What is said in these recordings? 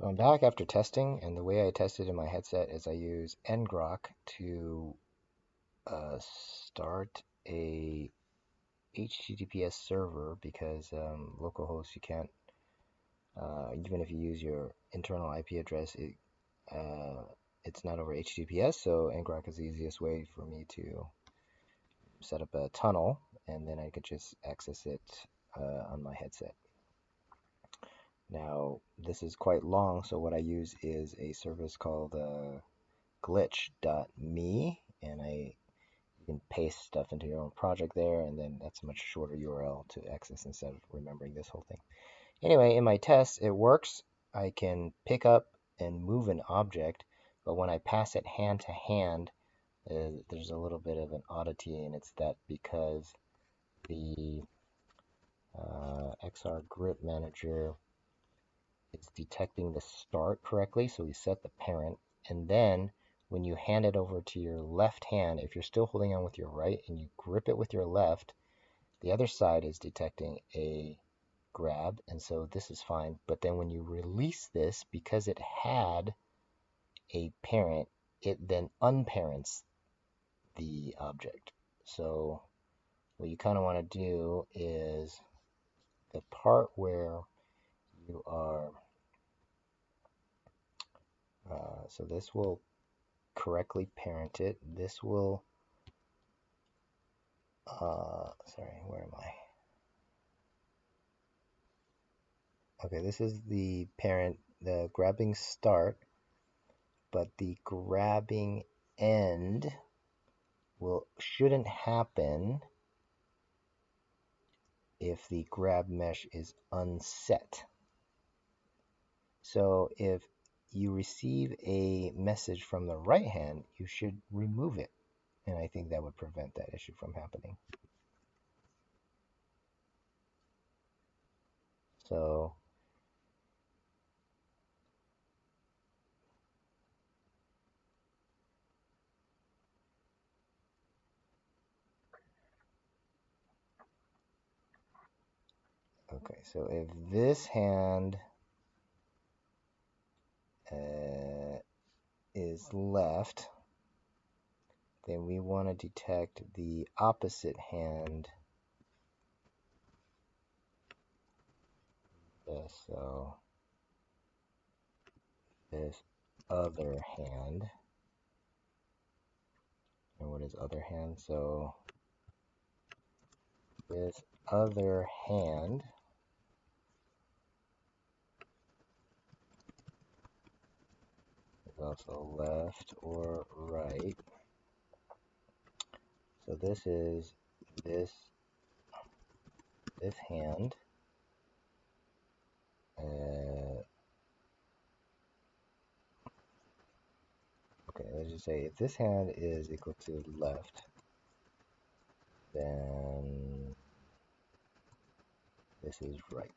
So I'm back after testing, and the way I tested in my headset is I use ngrok to start a HTTPS server because localhost you can't, even if you use your internal IP address, uh, it's not over HTTPS. So ngrok is the easiest way for me to set up a tunnel, and then I could just access it on my headset. Now, this is quite long, so what I use is a service called glitch.me, and you can paste stuff into your own project there, and then that's a much shorter URL to access instead of remembering this whole thing. Anyway, in my test, it works. I can pick up and move an object, but when I pass it hand to hand, there's a little bit of an oddity, and it's that because the XR Grip Manager is detecting the start correctly, so we set the parent, and then when you hand it over to your left hand, if you're still holding on with your right and you grip it with your left, the other side is detecting a grab, and so this is fine. But then when you release this, because it had a parent, it then unparents the object. So what you kind of want to do is the part where you are, so this will correctly parent it. This will, sorry, where am I? Okay, this is the parent, the grabbing start, but the grabbing end shouldn't happen if the grab mesh is unset. So if you receive a message from the right hand, you should remove it. And I think that would prevent that issue from happening. So okay, so if this hand is left, then we want to detect the opposite hand. So this other hand. And what is other hand? So this other hand is also left or right. So this is this hand. Okay, let's just say if this hand is equal to left, then this is right.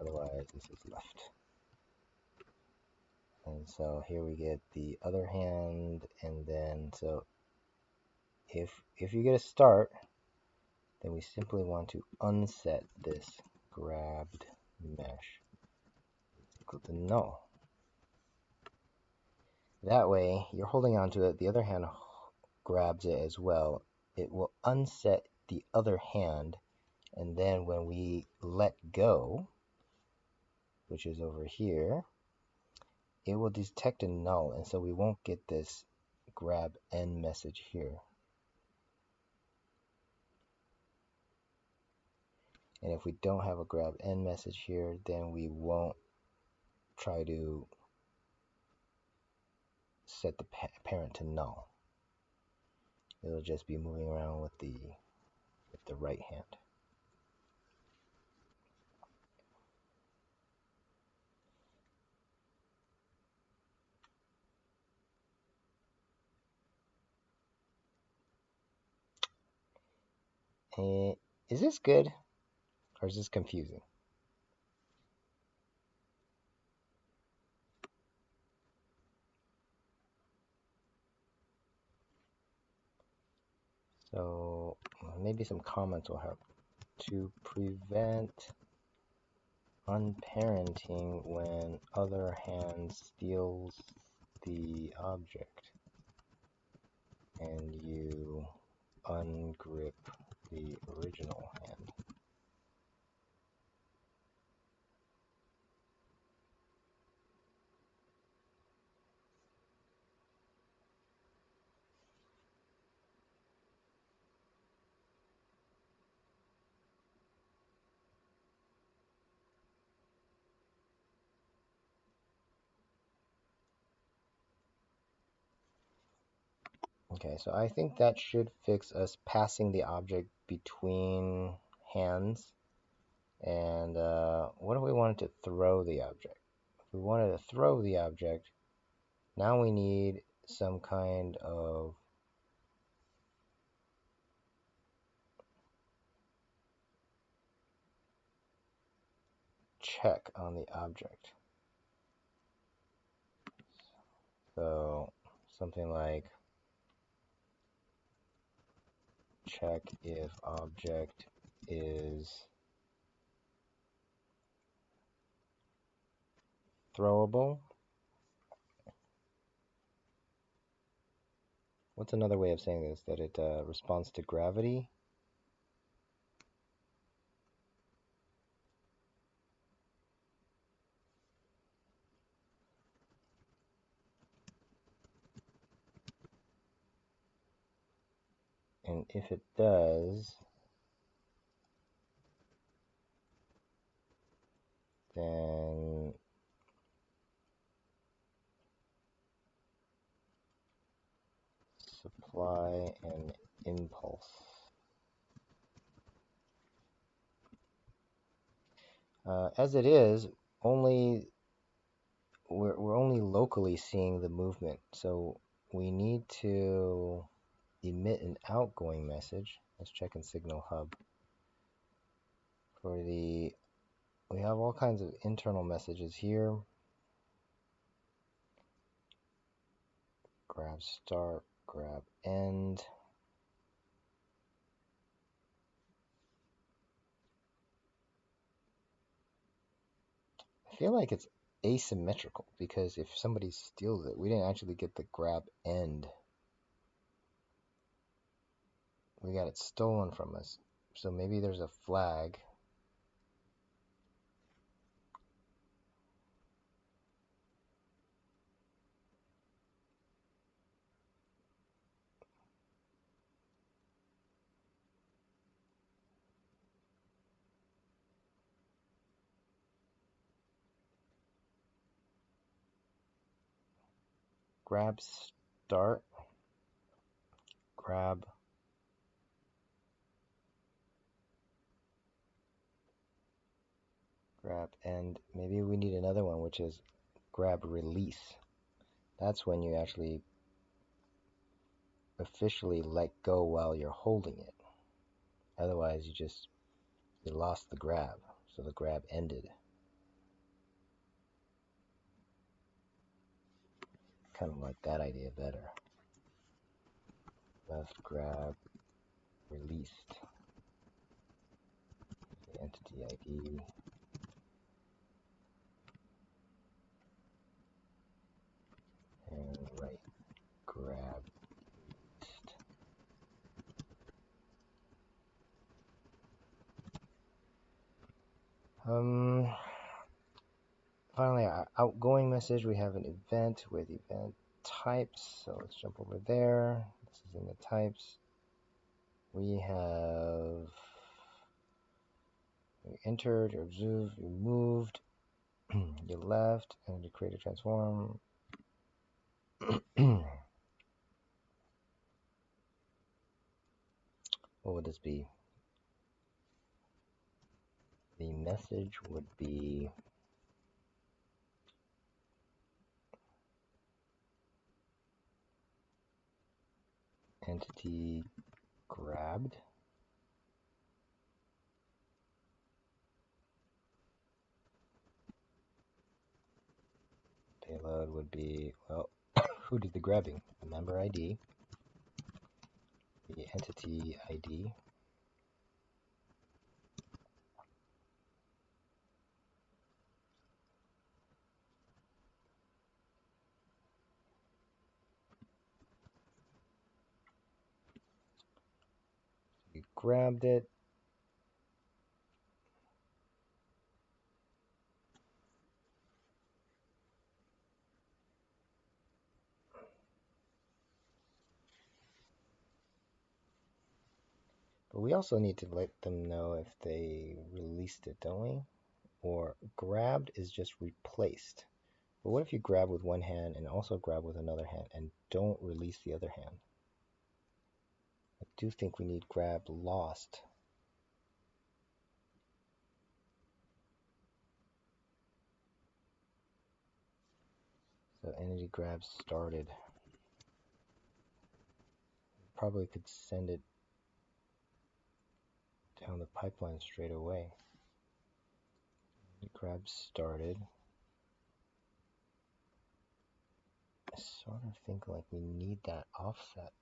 Otherwise, this is left. And so here we get the other hand, and then so if you get a start, then we simply want to unset this grabbed mesh. It's equal to null. That way, you're holding on to it, the other hand grabs it as well. It will unset the other hand, and then when we let go, which is over here, it will detect a null, and so we won't get this grab end message here. And if we don't have a grab end message here, then we won't try to set the parent to null. It'll just be moving around with the right hand. Is this good or is this confusing? So maybe some comments will help. To prevent unparenting when other hand steals the object and you ungrip the original hand. Okay, so I think that should fix us passing the object between hands. And what if we wanted to throw the object? If we wanted to throw the object, now we need some kind of check on the object. So something like check if object is throwable. What's another way of saying this? That it responds to gravity? And if it does, then supply an impulse. As it is, we're only locally seeing the movement, so we need to emit an outgoing message. Let's check in Signal Hub. We have all kinds of internal messages here. Grab start, grab end. I feel like it's asymmetrical because if somebody steals it, we didn't actually get the grab end. We got it stolen from us. So maybe there's a flag. Grab start, grab end. Maybe we need another one, which is grab release. That's when you actually officially let go while you're holding it. Otherwise, you lost the grab, so the grab ended. Kind of like that idea better. Left grab released. The entity ID. And right grab released. Finally, our outgoing message, we have an event with event types. So let's jump over there. This is in the types. We have you entered, you observed, you moved, you left, and you create a transform. What would this be? The message would be entity grabbed. Payload would be, well, who did the grabbing? The member ID, the entity ID, we grabbed it. But we also need to let them know if they released it, don't we? Or grabbed is just replaced. But what if you grab with one hand and also grab with another hand and don't release the other hand? I do think we need grab lost. So entity grab started. Probably could send it down the pipeline straight away. Grab started. I sort of think like we need that offset.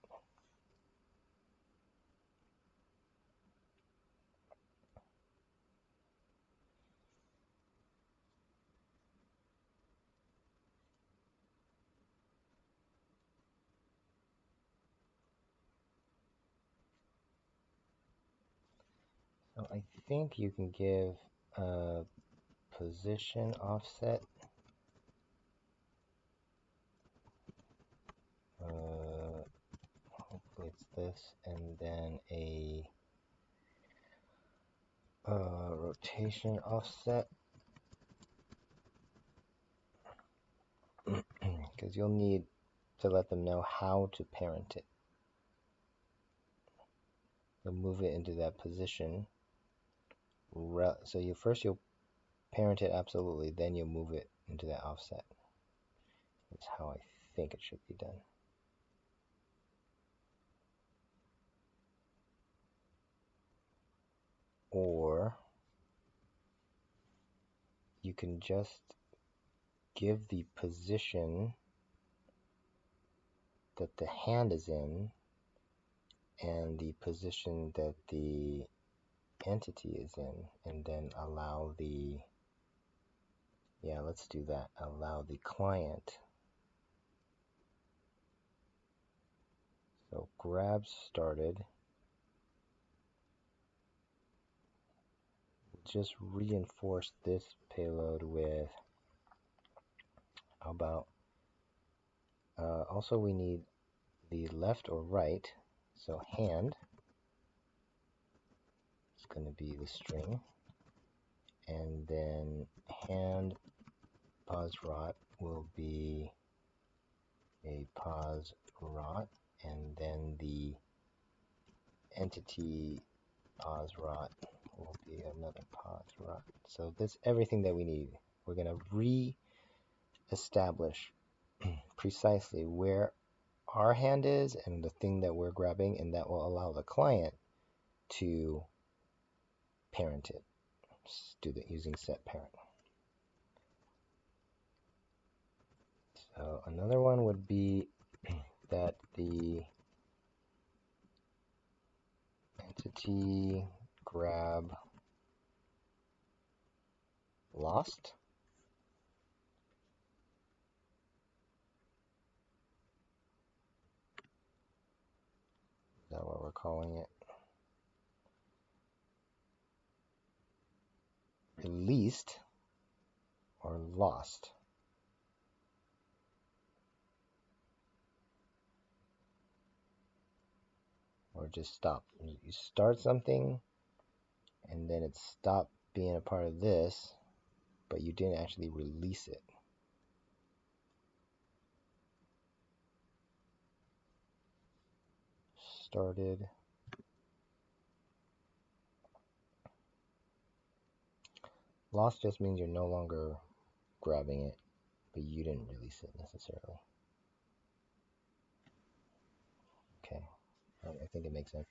So I think you can give a position offset. Hopefully it's this, and then a rotation offset, because you'll need to let them know how to parent it. You'll move it into that position. So you'll parent it absolutely, then you'll move it into that offset. That's how I think it should be done. Or you can just give the position that the hand is in and the position that the entity is in, and then allow the, yeah, let's do that. Allow the client. So grab started. Just reinforce this payload with, how about, also we need the left or right. So hand is going to be the string, and then hand pos rot will be a pos rot, and then the entity pos rot will be another pos rot. So that's everything that we need. We're going to re-establish precisely where our hand is and the thing that we're grabbing, and that will allow the client to parent it. Do that using set parent. So another one would be that the entity grab lost. Is that what we're calling it? Released or lost. Or just stop. You start something and then it stopped being a part of this, but you didn't actually release it. Started. Lost just means you're no longer grabbing it, but you didn't release it necessarily. Okay, I think it makes sense.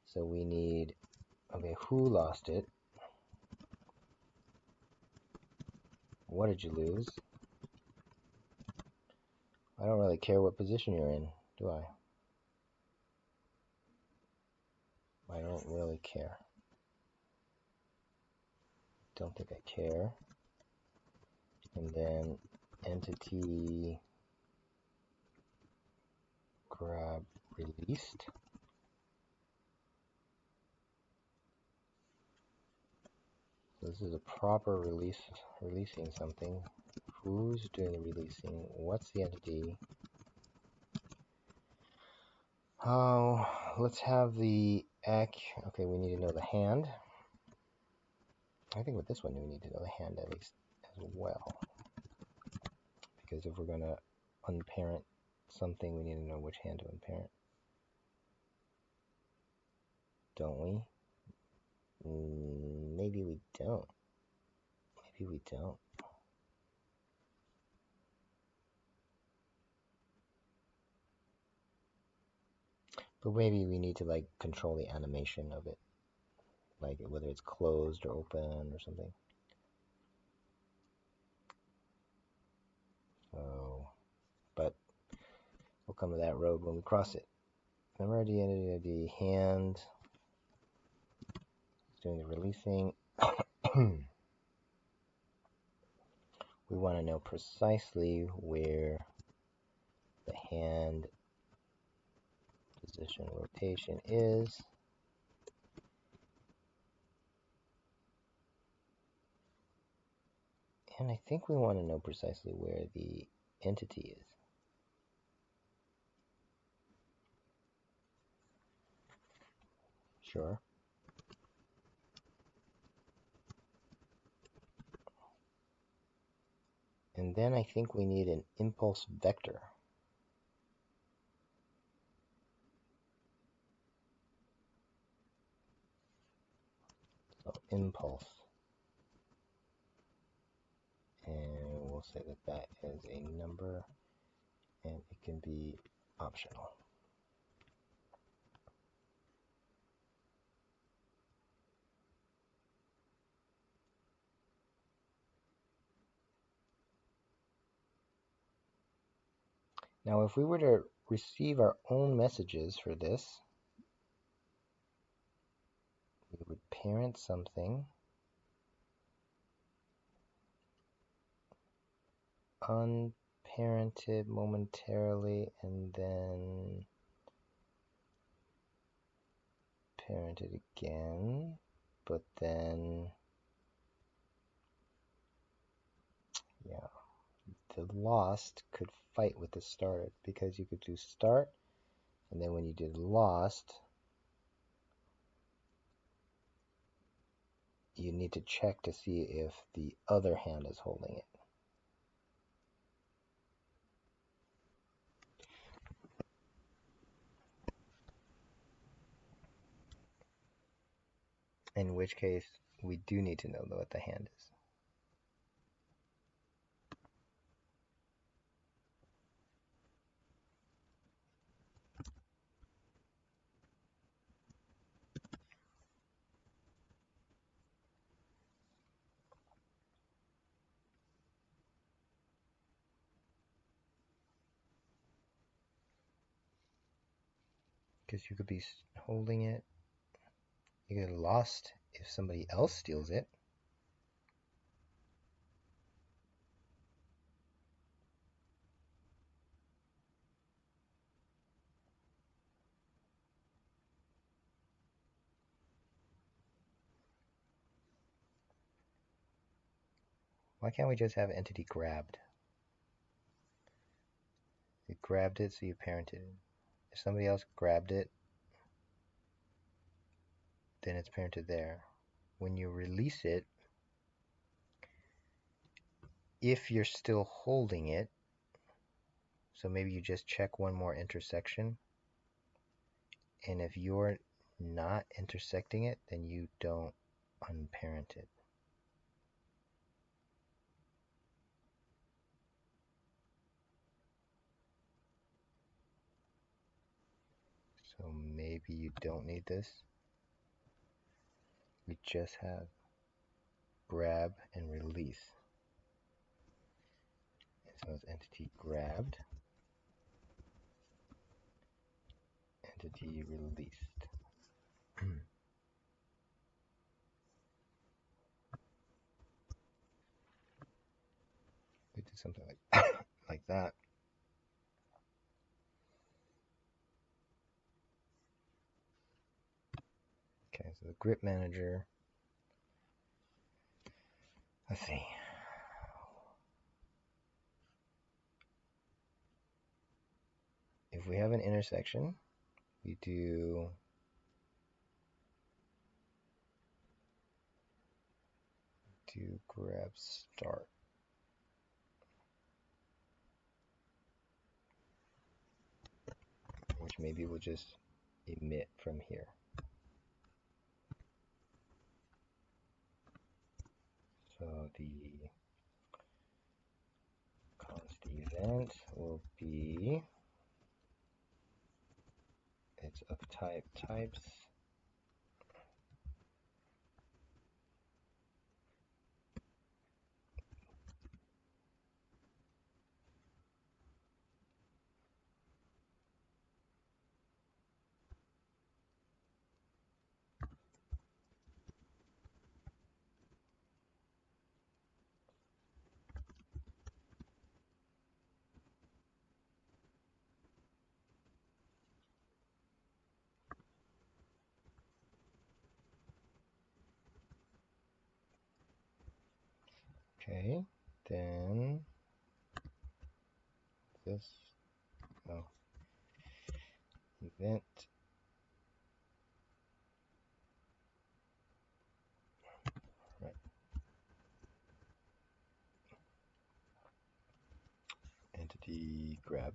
So we need, okay, who lost it? What did you lose? I don't really care what position you're in, do I? I don't really care. Don't think I care. And then entity grab released. This is a proper releasing something. Who's doing the releasing? What's the entity? Oh, let's have the okay, we need to know the hand. I think with this one we need to know the hand at least as well. Because if we're going to unparent something, we need to know which hand to unparent. Don't we? Maybe we don't. Maybe we don't. But maybe we need to like control the animation of it. Like whether it's closed or open or something. So, but we'll come to that road when we cross it. Member ID, entity ID, hand. It's doing the releasing. We want to know precisely where the hand position rotation is. And I think we want to know precisely where the entity is. Sure. And then I think we need an impulse vector. So impulse. And we'll say that that is a number and it can be optional. Now if we were to receive our own messages for this, we would parent something, unparented momentarily, and then parented again, but then, yeah, the lost could fight with the start because you could do start, and then when you did lost, you need to check to see if the other hand is holding it. In which case, we do need to know what the hand is. Because you could be holding it. You get lost if somebody else steals it. Why can't we just have entity grabbed? You grabbed it, so you parented it. If somebody else grabbed it, then it's parented there. When you release it, if you're still holding it, so maybe you just check one more intersection, and if you're not intersecting it, then you don't unparent it. So maybe you don't need this. We just have grab and release. And so it's entity grabbed, entity released. We did something like that. Okay, so the grip manager Let's see. If we have an intersection, we do grab start. Which maybe we'll just emit from here. So the const event will be, it's of type types. Okay, then this, oh, event right. Entity grab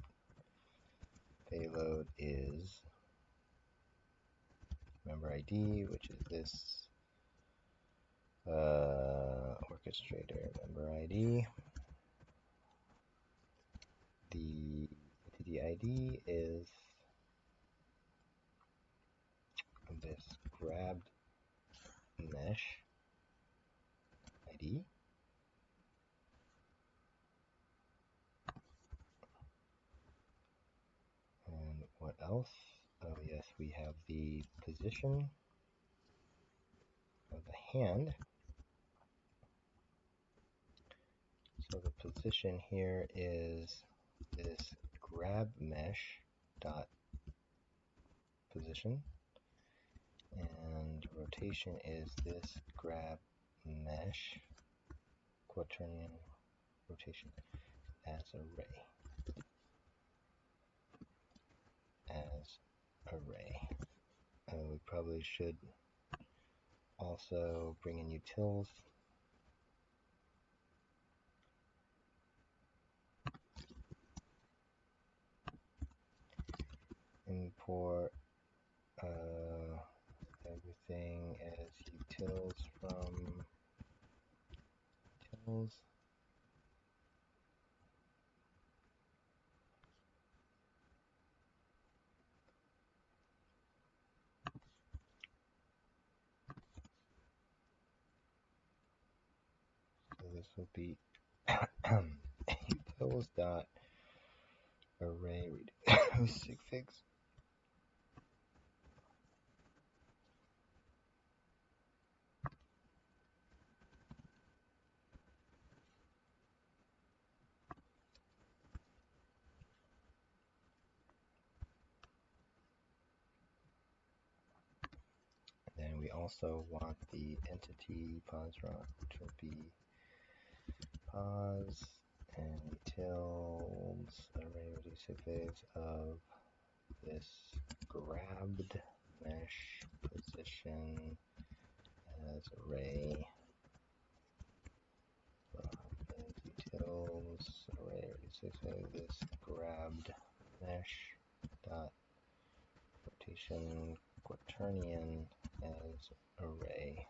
payload is member ID, which is this orchestrator member ID. The entity ID is this grabbed mesh ID. And what else? Oh yes, we have the position of the hand. So the position here is this grab mesh dot position, and rotation is this grab mesh quaternion rotation as array. We probably should also bring in utils. Import everything as utils from utils. So this will be utils dot array sig figs. Then we also want the entity pos run, which will be pos and utils array reduce figs of this grabbed mesh position as array. Utils array reduce figs this grabbed mesh dot rotation quaternion as array.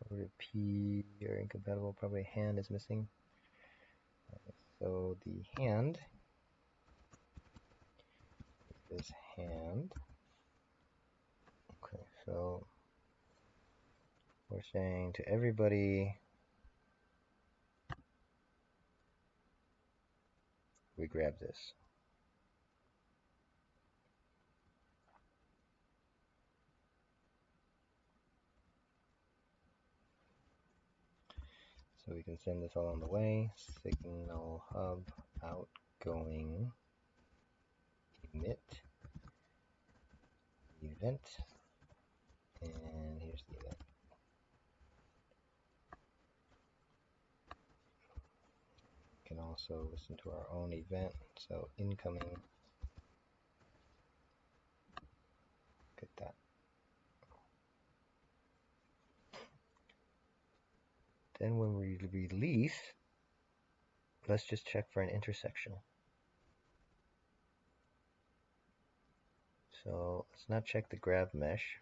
Probably P are incompatible, probably hand is missing. So the hand is this hand. Okay, so we're saying to everybody we grab this. So we can send this all on the way. Signal hub outgoing emit event, and here's the event. We can also listen to our own event, so incoming, look at that. Then when we release, let's just check for an intersection. So let's not check the grab mesh.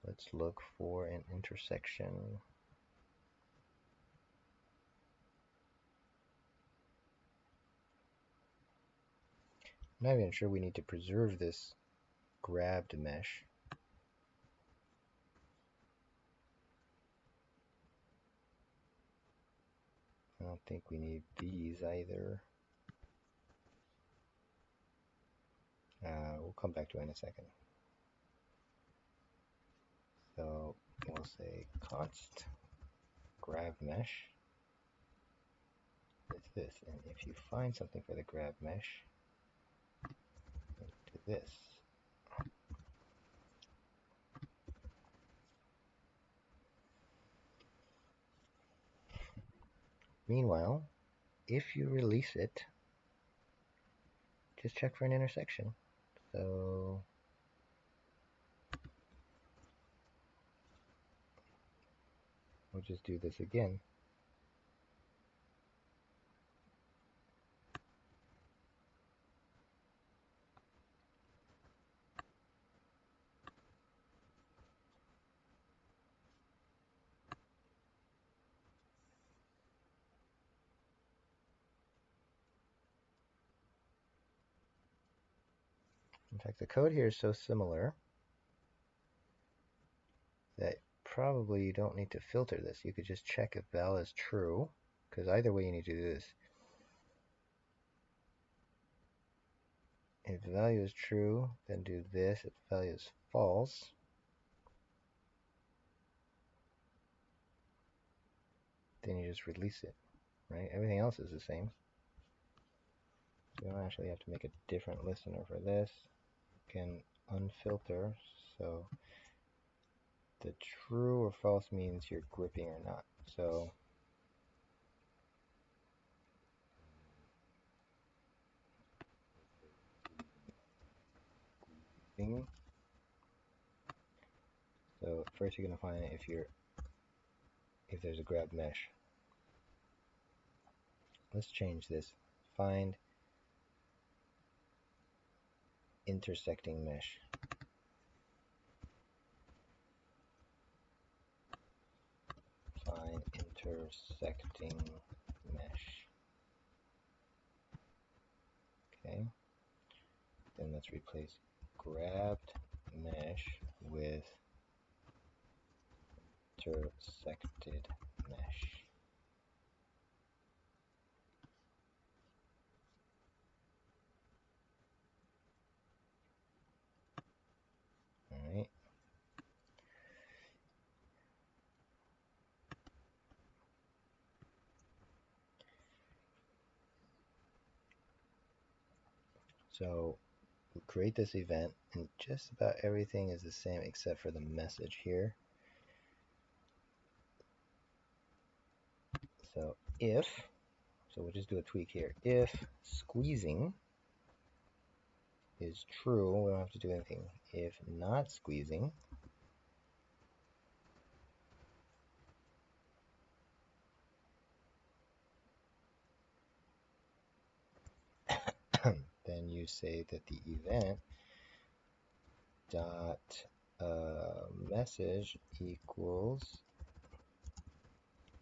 Let's look for an intersection. I'm not even sure we need to preserve this grabbed mesh. I don't think we need these either. We'll come back to it in a second. So we'll say const grab mesh is this, and if you find something for the grab mesh, do this. Meanwhile, if you release it, just check for an intersection. So we'll just do this again. In fact, the code here is so similar that probably you don't need to filter this. You could just check if val is true, because either way you need to do this. If the value is true, then do this. If the value is false, then you just release it, right? Everything else is the same. So you don't actually have to make a different listener for this. You can unfilter, so the true or false means you're gripping or not. So so first you're gonna find if there's a grab mesh. Let's change this. Find intersecting mesh. Find intersecting mesh. Okay. Then let's replace grabbed mesh with intersected mesh. Alright. So we'll create this event, and just about everything is the same except for the message here. So we'll just do a tweak here. If squeezing is true, we don't have to do anything. If not squeezing, then you say that the event dot message equals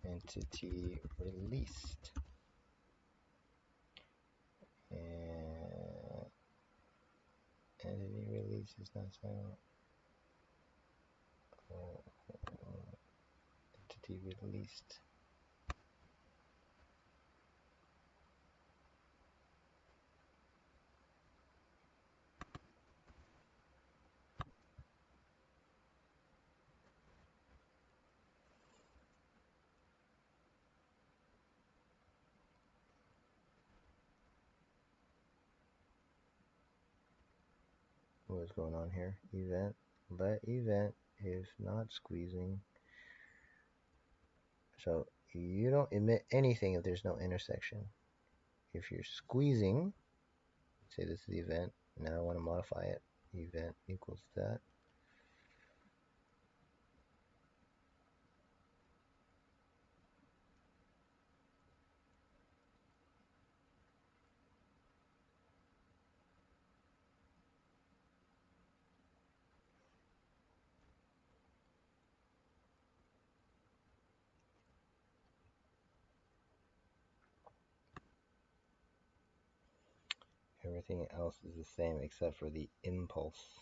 entity released, and entity release is not silent. Entity released. what's going on here. Event, let event is not squeezing. So you don't emit anything if there's no intersection. If you're squeezing, say this is the event, now I want to modify it. Event equals that. Everything else is the same except for the impulse.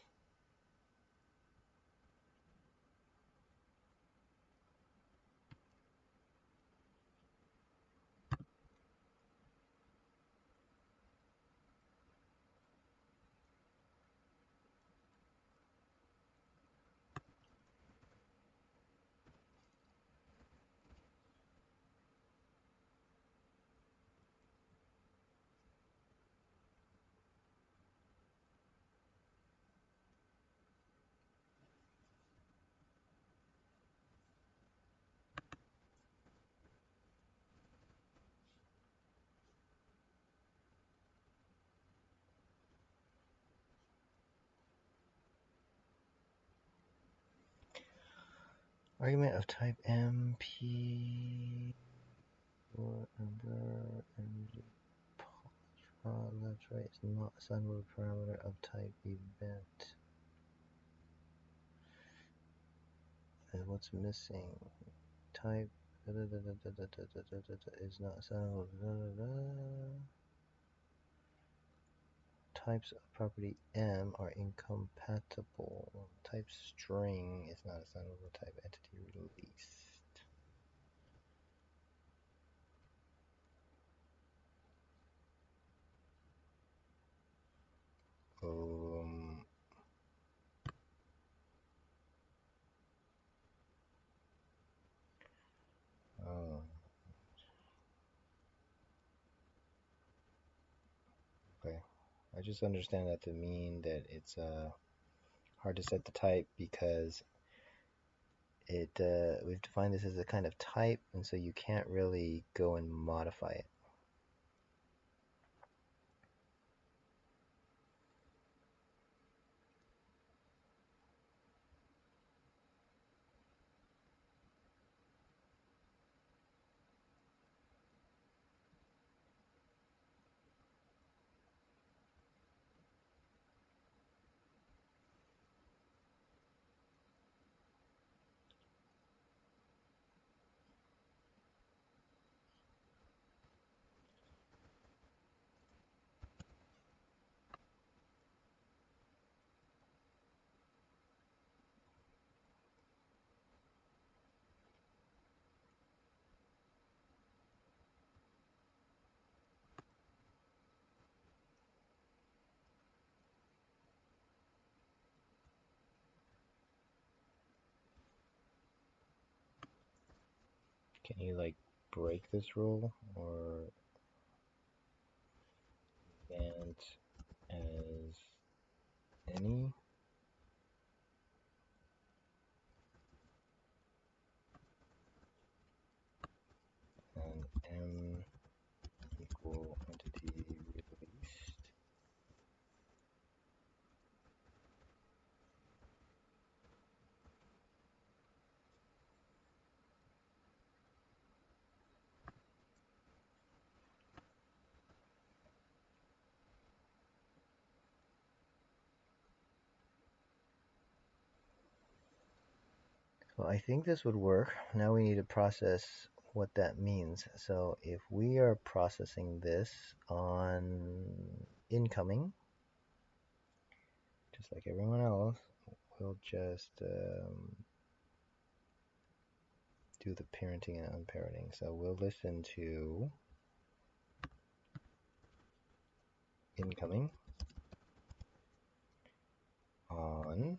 Argument of type MP under energy left right is not assignable to parameter of type event. And what's missing? Type is not assignable. Types of property M are incompatible. Type string is not assignable. Type entity released. Oh, okay. I just understand that to mean that it's hard to set the type because we've defined this as a kind of type, and so you can't really go and modify it. Can you like break this rule or event as any? And M equal entity released. So I think this would work. Now we need to process what that means. So if we are processing this on incoming, just like everyone else, we'll just do the parenting and unparenting. So we'll listen to incoming on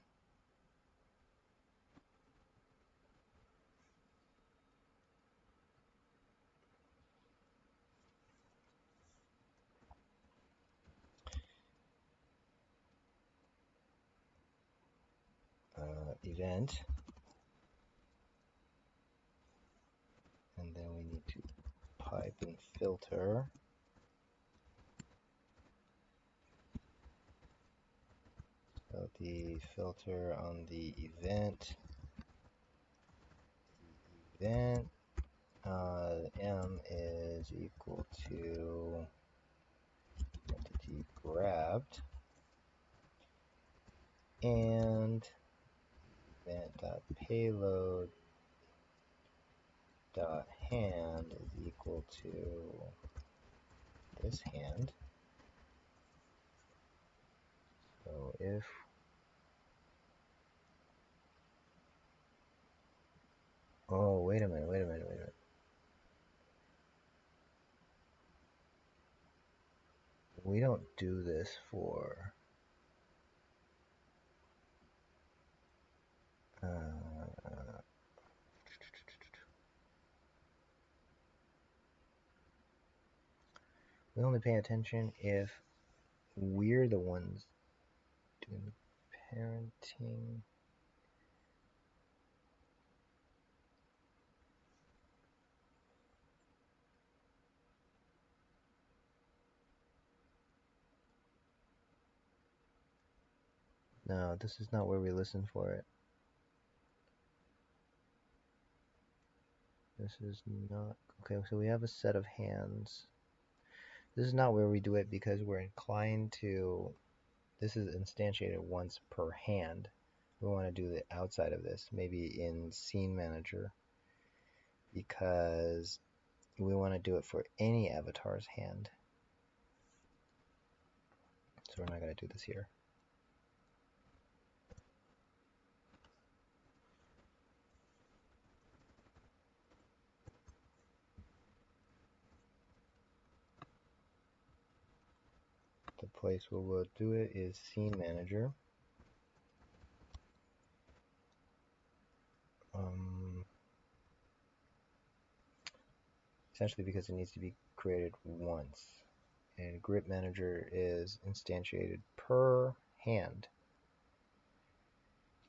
event, and then we need to pipe and filter so the filter on the event m is equal to entity grabbed and event.payload dot hand is equal to this hand. So if wait a minute. We don't do this for we only pay attention if we're the ones doing the parenting. No, this is not where we listen for it. This is not okay. So we have a set of hands. This is not where we do it because we're inclined to. This is instantiated once per hand. We want to do the outside of this, maybe in Scene Manager, because we want to do it for any avatar's hand. So we're not going to do this here. The place where we'll do it is Scene Manager. Essentially because it needs to be created once. And Grip Manager is instantiated per hand.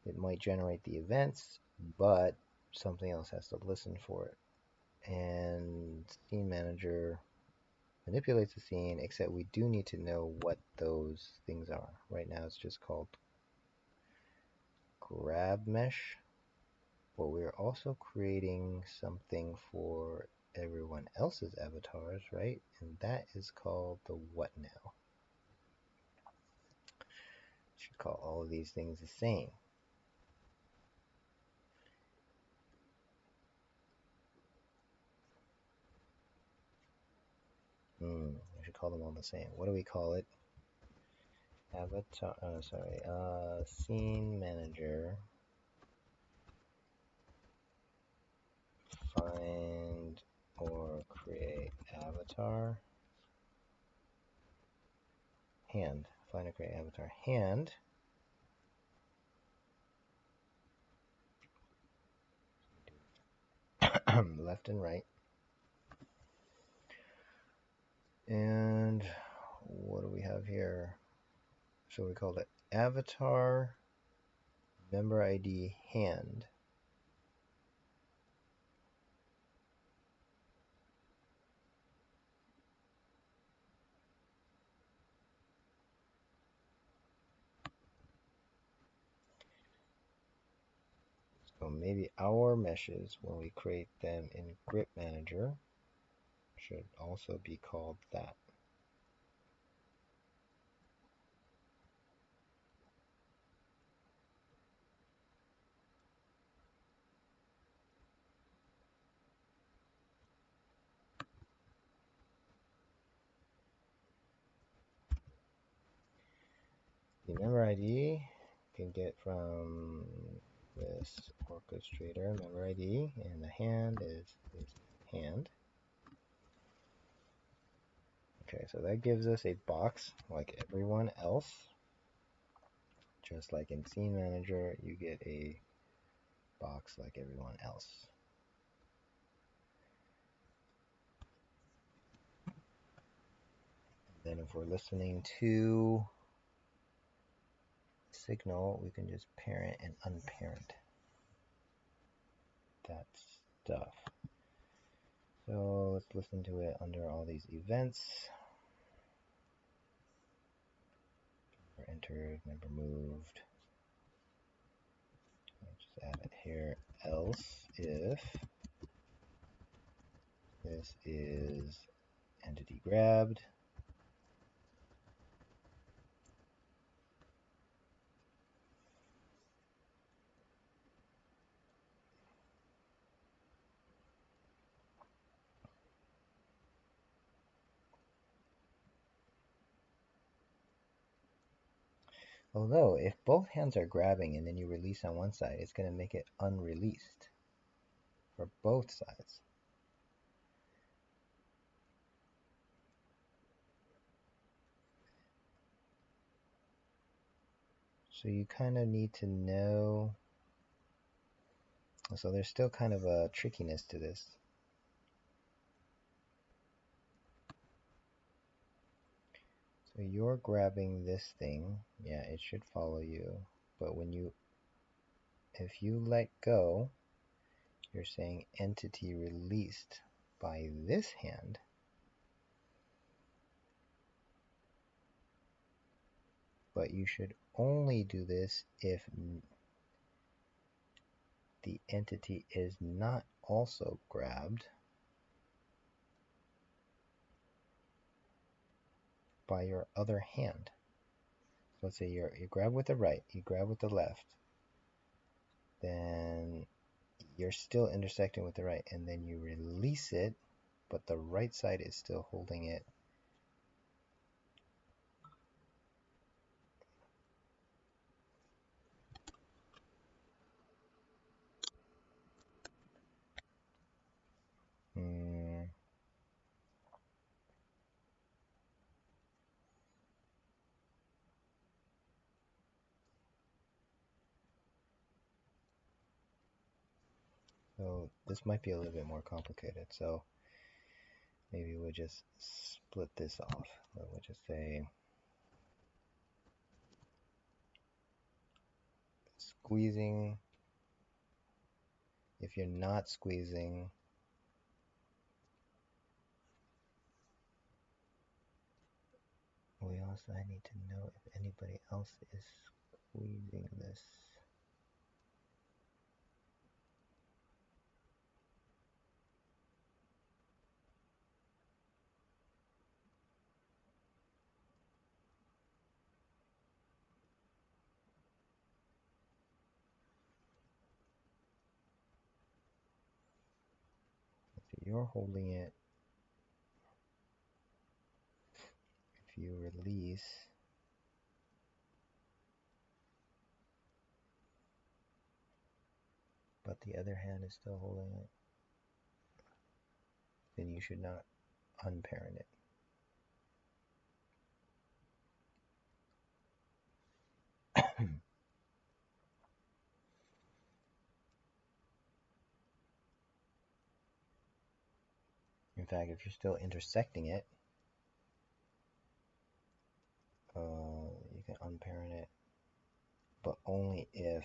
It might generate the events, but something else has to listen for it. And Scene Manager manipulates the scene, except we do need to know what those things are. Right now it's just called Grab Mesh, but we're also creating something for everyone else's avatars, right? And that is called the what now. Should call all of these things the same. I should call them all the same. What do we call it? Avatar, Scene Manager. Find or create avatar. Hand. Find or create avatar. Hand. Left and right. And what do we have here? So we called it avatar member ID hand. So maybe our meshes, when we create them in Grip Manager, should also be called that. The member ID you can get from this orchestrator member ID, and the hand is this hand. Okay, so that gives us a box like everyone else. Just like in Scene Manager, you get a box like everyone else. Then if we're listening to signal, we can just parent and unparent that stuff. So let's listen to it under all these events. Member entered, member moved. I'll just add it here. Else if this is entity grabbed, although if both hands are grabbing and then you release on one side, it's going to make it unreleased for both sides. So you kind of need to know. So there's still kind of a trickiness to this. So you're grabbing this thing. Yeah, it should follow you. But if you let go, you're saying entity released by this hand. But you should only do this if the entity is not also grabbed by your other hand. So let's say you grab with the right, you grab with the left, then you're still intersecting with the right, and then you release it, but the right side is still holding it. So this might be a little bit more complicated. So maybe we'll just split this off. We'll just say squeezing. If you're not squeezing, I need to know if anybody else is squeezing this. So you're holding it. If you release, but the other hand is still holding it, then you should not unparent it. In fact, if you're still intersecting it, you can unparent it, but only if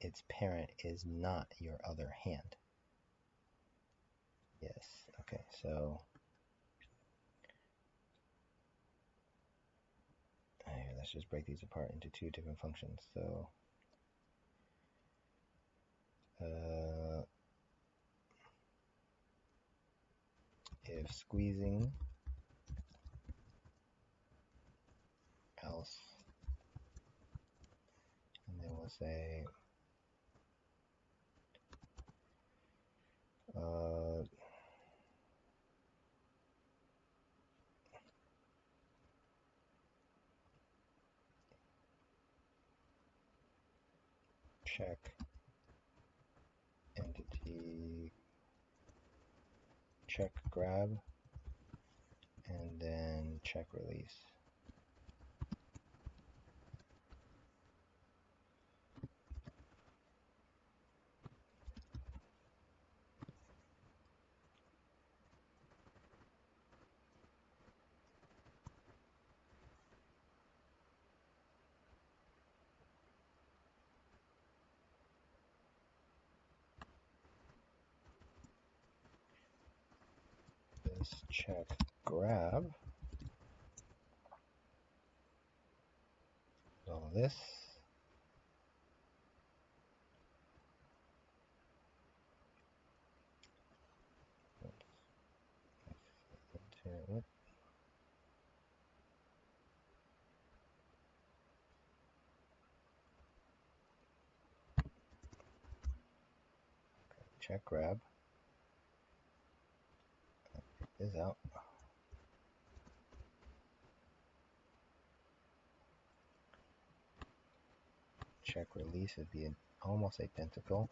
its parent is not your other hand. Yes. Okay. So let's just break these apart into two different functions. So if squeezing, else, and then we'll say check entity, check grab, and then check release. plus check grab. All this. Check grab is out. Check release would be almost identical.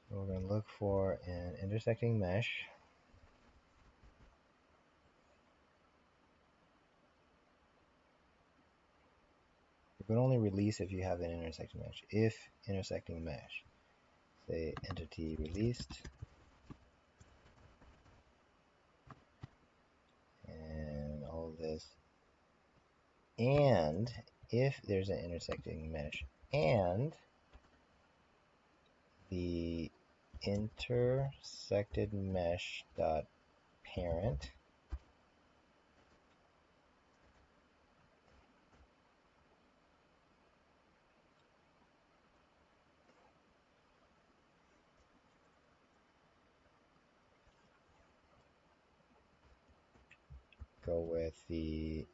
So we're going to look for an intersecting mesh. You can only release if you have an intersecting mesh. If intersecting mesh, say entity released, and all of this, and if there's an intersecting mesh, and the intersected mesh dot parent go with the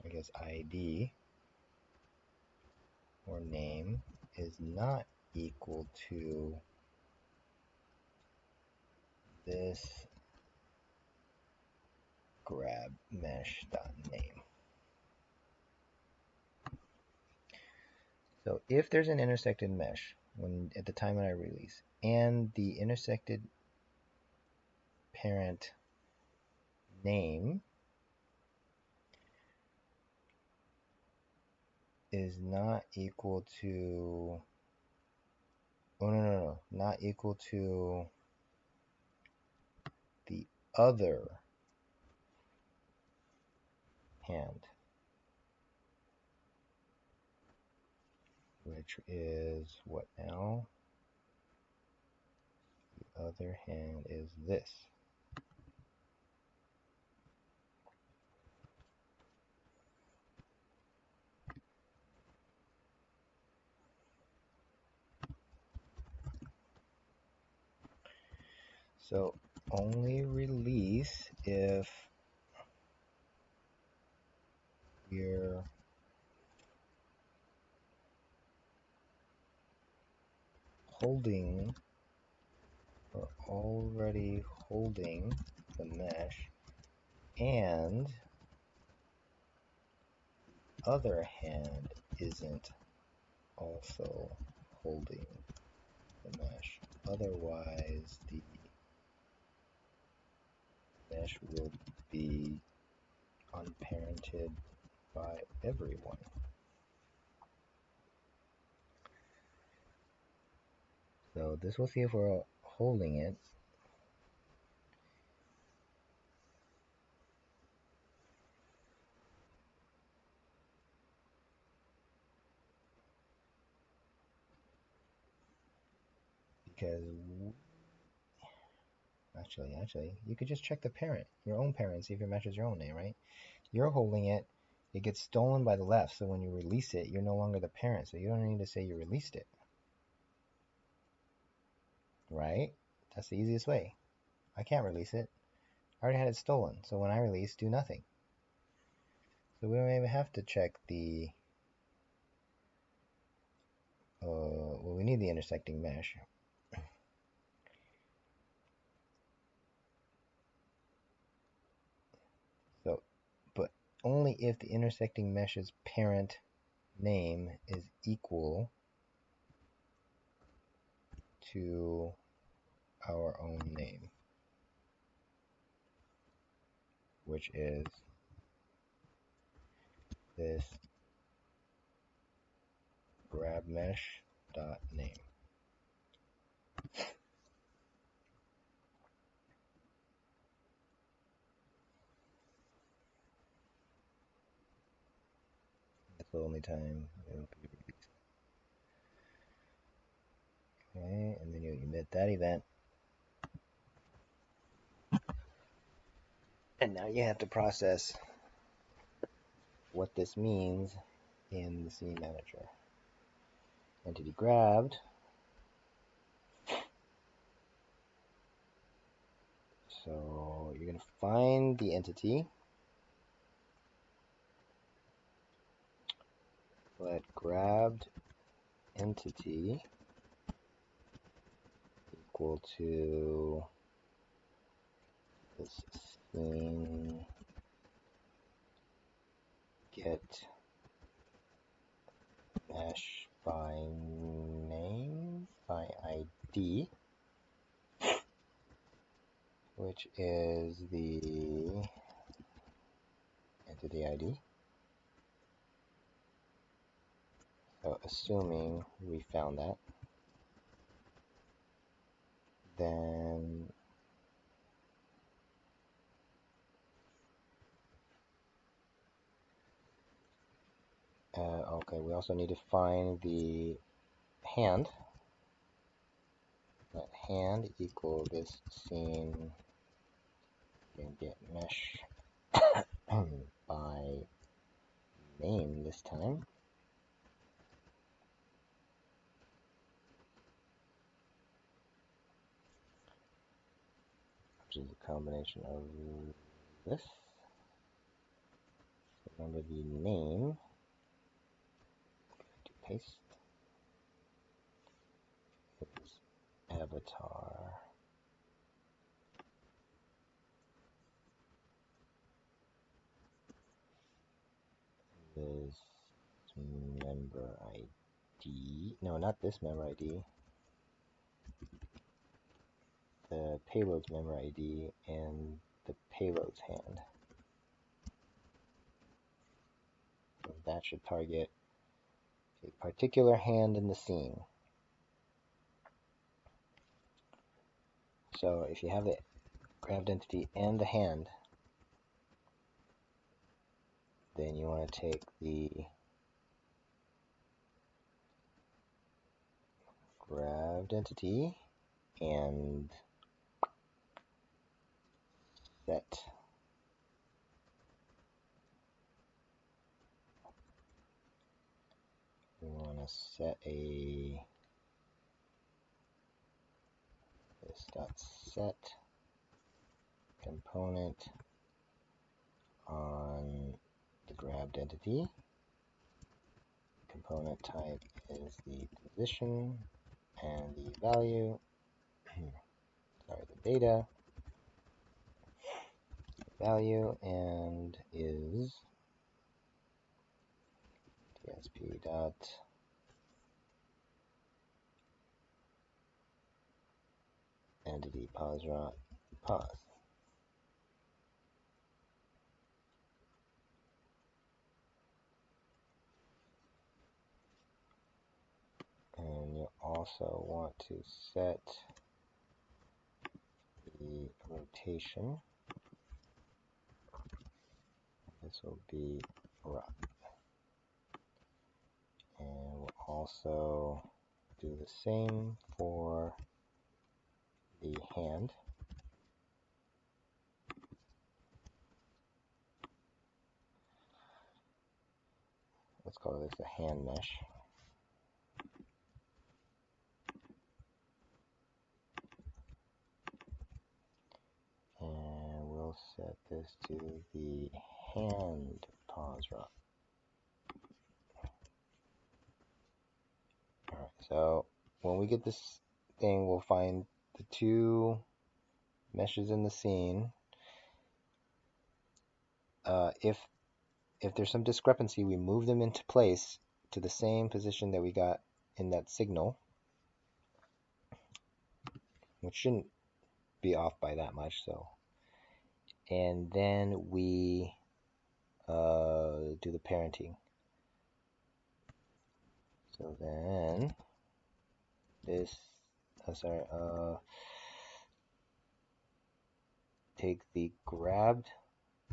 I guess ID or name is not equal to this grab mesh dot name. So if there's an intersected mesh when at the time when I release, and the intersected parent name is not equal to, oh no, not equal to the other hand, which is what now? The other hand is this. So only release if we're holding or already holding the mesh and other hand isn't also holding the mesh. Otherwise, the mesh will be unparented by everyone. So this will see if we're holding it. Because actually, you could just check the parent, your own parent, see if it matches your own name, right? You're holding it, it gets stolen by the left, so when you release it, you're no longer the parent, so you don't need to say you released it. Right? That's the easiest way. I can't release it. I already had it stolen, so when I release, do nothing. So we don't even have to check the, well, we need the intersecting mesh. So, but only if the intersecting mesh's parent name is equal to our own name, which is this grabmesh.name. That's the only time it will be released. Okay, and then you emit that event. And now you have to process what this means in the scene manager. Entity grabbed. So you're going to find the entity. Let grabbed entity equal to this scene get mesh by name, by ID, which is the entity ID. So assuming we found that, then okay, we also need to find the hand. Let hand equal this scene and get mesh by name this time. Which is a combination of this. Remember the name. To paste is avatar. This member ID. No, not this member ID. The payload's member ID and the payload's hand. So that should target a particular hand in the scene. So if you have the grabbed entity and the hand, then you want to take the grabbed entity and set we want to set a this dot set component on the grabbed entity. Component type is the position and the value sorry, the data value, and is tsp dot entity pause pause. And you also want to set the rotation. This will be rock. And we'll also do the same for the hand. Let's call this a hand mesh. And we'll set this to the hand pause rock. Alright, so when we get this thing, we'll find the two meshes in the scene. If there's some discrepancy, we move them into place to the same position that we got in that signal, which shouldn't be off by that much. So, and then we do the parenting. So then this, take the grabbed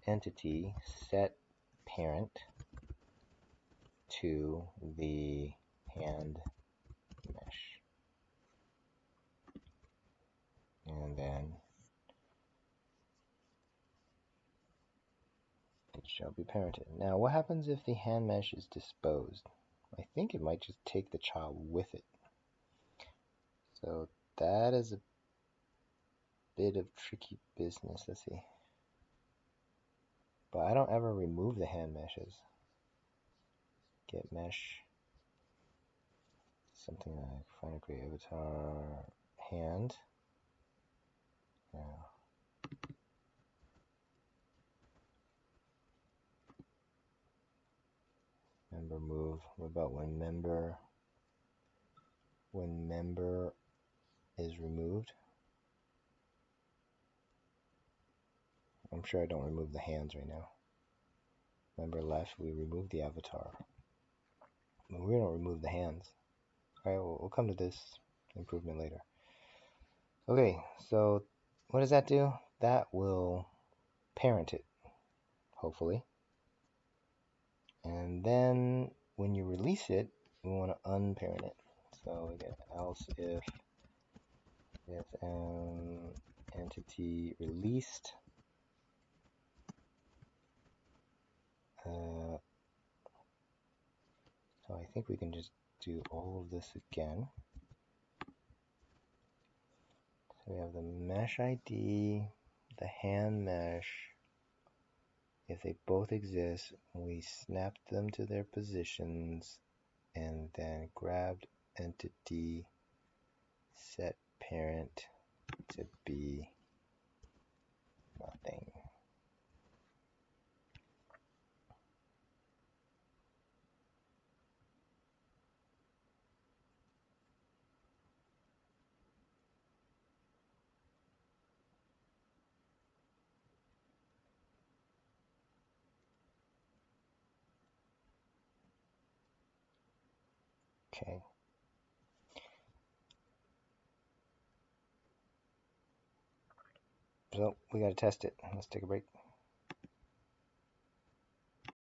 entity, set parent to the hand mesh. And then it shall be parented. Now, what happens if the hand mesh is disposed? I think it might just take the child with it. So that is a bit of tricky business. Let's see. But I don't ever remove the hand meshes. Get mesh. Something like find a great avatar hand. Now, member move. What about when member is removed? I'm sure I don't remove the hands right now. Member left, we remove the avatar. But we don't remove the hands. Alright, we'll come to this improvement later. Okay, so what does that do? That will parent it, hopefully. And then when you release it, we want to unparent it. So we get else if an entity released, so I think we can just do all of this again. So we have the mesh ID, the hand mesh. If they both exist, we snap them to their positions and then grabbed entity set parent to be nothing. Okay. So we got to test it. Let's take a break.